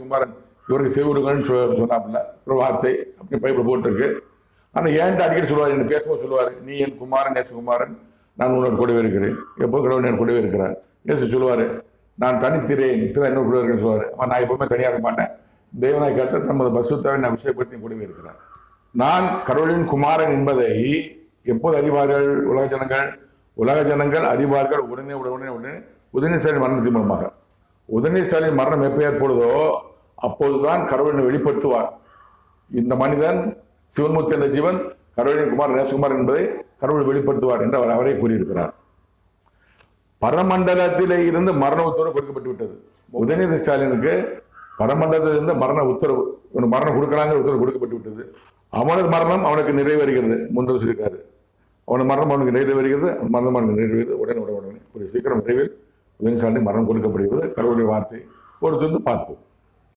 நேசகுமாரன் இவருக்கு செய்விடுங்கன்னு சொன்னாப்புல ஒரு வார்த்தை அப்படி பைப்பில் போட்டிருக்கு. ஆனால் ஏன்ட்டு அடிக்கடி சொல்லுவார், என்ன பேசும்போது சொல்லுவார், நீ என் குமாரன் நேசகுமாரன், நான் உன்னோட கூடவே இருக்கிறேன், எப்போ கடவுள் என் கூடவே இருக்கிறார். இயேசு சொல்லுவார், நான் தனித்திரேன் இப்போதான் என்னோட கூட இருக்கேன்னு சொல்லுவார். நான் எப்பவுமே தனியாக இருக்க மாட்டேன், தேவனாய் கருத்த தமது பசுத்தாவை நான் விஷயப்படுத்தி கூடவே இருக்கிறார். நான் கடவுளின் குமாரன் என்பதை எப்போது அறிவார்கள் உலக ஜனங்கள் அறிவார்கள் உடனே உதயநிதி ஸ்டாலின் மரணத்தின் மூலமாக. உதயநிதி ஸ்டாலின் மரணம் எப்போ ஏற்படுதோ அப்போதுதான் கடவுளை வெளிப்படுத்துவார். இந்த மனிதன் சிவன்மூர்த்தி என்ற ஜீவன் கடவுளின் குமார் நேசகுமார் என்பதை கடவுள் வெளிப்படுத்துவார் என்று அவர் அவரே கூறியிருக்கிறார். பரமண்டலத்திலே இருந்து மரண உத்தரவு கொடுக்கப்பட்டு விட்டது. உதயநிதி ஸ்டாலினுக்கு பரமண்டலத்திலிருந்து மரண உத்தரவு, மரணம் கொடுக்கலாங்கிற உத்தரவு கொடுக்கப்பட்டு விட்டது. அவனது மரணம் அவனுக்கு நிறைவேறுகிறது. முன்பு சொல்லியிருக்காரு, அவனது மரணம் அவனுக்கு நிறைவேறுகிறது, மரணம் அவனுக்கு நிறைவேறுகிறது. உடனே ஒரு சீக்கிரம் விரைவில் உதயநிதி ஸ்டாலின் மரணம் கொடுக்கப்படுகிறது. கடவுளுடைய வார்த்தை பொறுத்து வந்து பார்ப்போம்.